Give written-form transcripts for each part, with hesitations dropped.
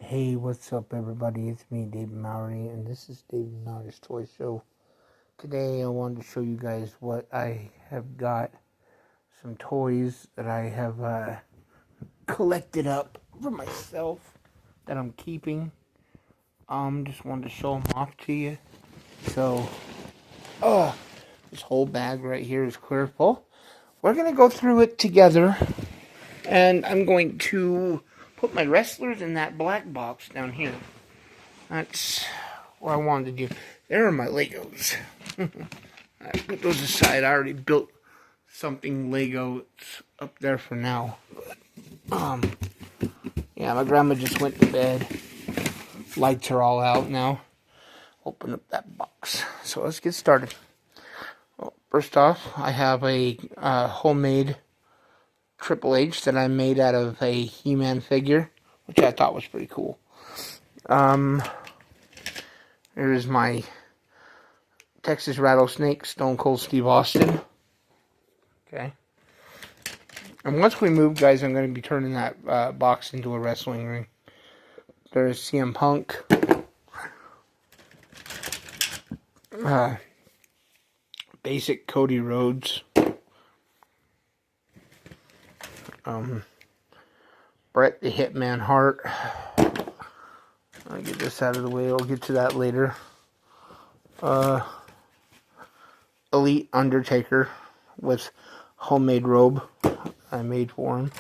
Hey, what's up, everybody? It's me, David Mowry, and this is David Mowry's Toy Show. Today, I wanted to show you guys what I have got. Some toys that I have collected up for myself that I'm keeping. Just wanted to show them off to you. So, this whole bag right here is clear full. We're gonna go through it together, and I'm going to put my wrestlers in that black box down here. That's what I wanted to do. There are my Legos. I put those aside. I already built something Lego. It's up there for now. Yeah, my grandma just went to bed. Lights are all out now. Open up that box. So let's get started. Well, first off, I have a homemade Triple H that I made out of a He-Man figure, which I thought was pretty cool. Here's my Texas Rattlesnake, Stone Cold Steve Austin. Okay. And once we move, guys, I'm going to be turning that box into a wrestling ring. There's CM Punk. Basic Cody Rhodes. Bret the Hitman Hart. I'll get this out of the way. I'll get to that later. Elite Undertaker with homemade robe I made for him.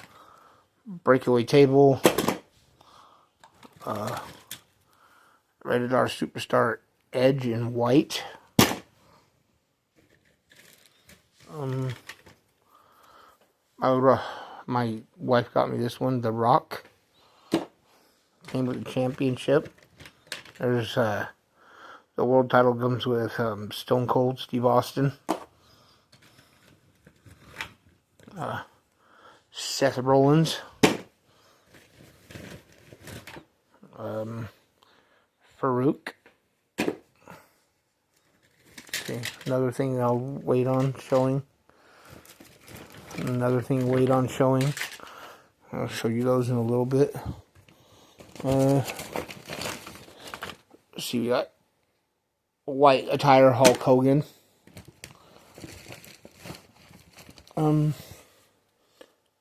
Breakaway table. Rated R Superstar Edge in white. My wife got me this one, The Rock. Came with the championship. There's the world title comes with Stone Cold Steve Austin. Seth Rollins. Farouk. Okay, another thing I'll wait on showing. Another thing wait on showing. I'll show you those in a little bit. Let's see, we got white attire Hulk Hogan.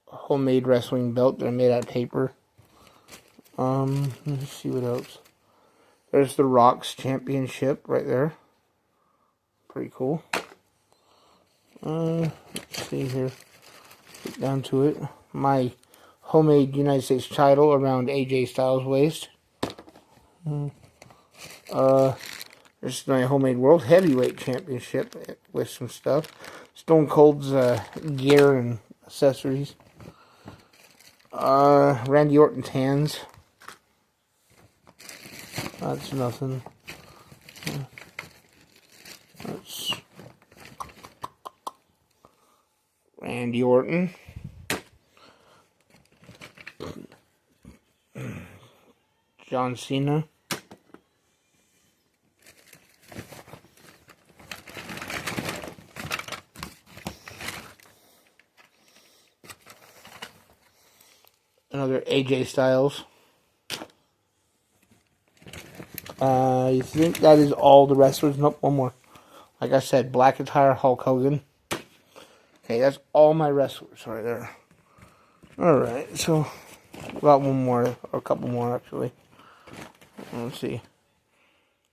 Homemade wrestling belt that I made out of paper. Let's see what else. There's the Rock's championship right there. Pretty cool. Let's see here. Get down to it. My homemade United States title around AJ Styles' waist. There's my homemade World Heavyweight Championship with some stuff. Stone Cold's gear and accessories. Randy Orton's hands. That's nothing. That's Randy Orton. John Cena. Another AJ Styles. I think that is all the wrestlers. Nope, one more. Like I said, black attire Hulk Hogan. Okay, that's all my wrestlers right there. Alright, so got one more, or a couple more actually. Let's see.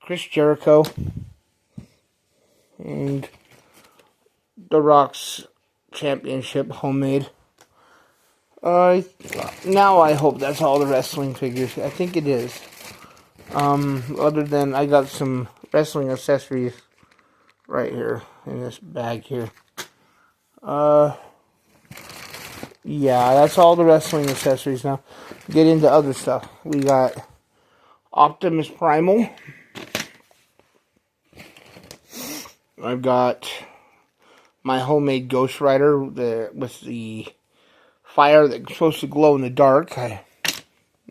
Chris Jericho. And The Rock's championship homemade. Now I hope that's all the wrestling figures. I think it is. Other than I got some wrestling accessories right here in this bag here. Yeah, that's all the wrestling accessories now. Get into other stuff. We got Optimus Primal. I've got my homemade Ghost Rider with the fire that's supposed to glow in the dark. I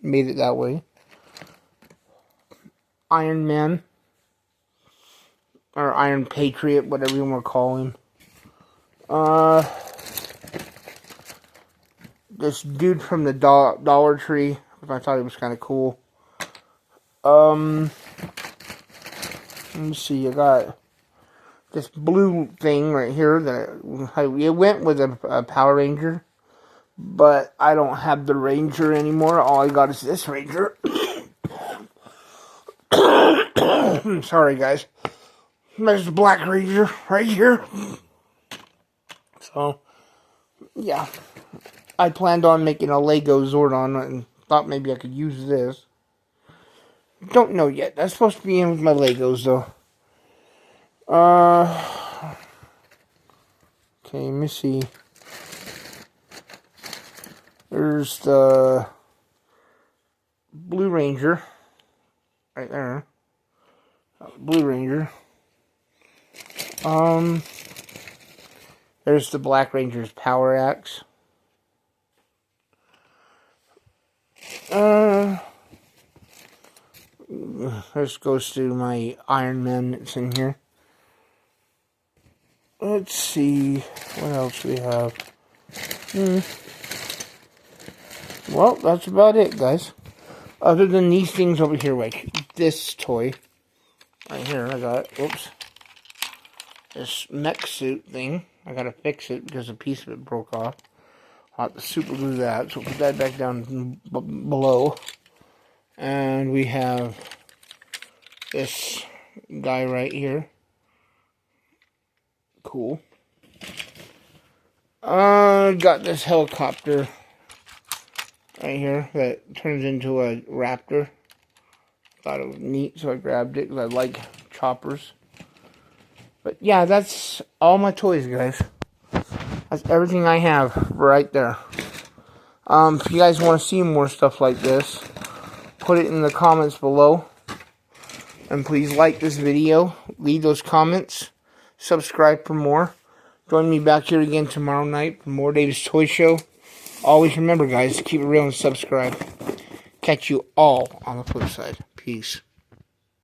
made it that way. Iron Man. Or Iron Patriot, whatever you want to call him. This dude from the Dollar Tree, I thought it was kind of cool. Let me see. I got this blue thing right here that it went with a Power Ranger, but I don't have the Ranger anymore. All I got is this Ranger. Sorry, guys. There's the Black Ranger right here. So, yeah. I planned on making a Lego Zordon and thought maybe I could use this. Don't know yet. That's supposed to be in with my Legos, though. Okay, let me see. There's the Blue Ranger. Right there. Blue Ranger. There's the Black Ranger's Power Axe. This goes to my Iron Man that's in here. Let's see, what else we have? Well, that's about it, guys. Other than these things over here, like this toy. Right here, I got, whoops. This mech suit thing. I gotta fix it because a piece of it broke off. I'll have to super glue that, so we'll put that back down below. And we have this guy right here. Cool. Got this helicopter right here that turns into a Raptor. Thought it was neat, so I grabbed it because I like choppers. But yeah, that's all my toys, guys. That's everything I have right there. If you guys want to see more stuff like this, put it in the comments below. And please like this video, leave those comments, subscribe for more. Join me back here again tomorrow night for more Dave's Toy Show. Always remember, guys, keep it real and subscribe. Catch you all on the flip side. Peace.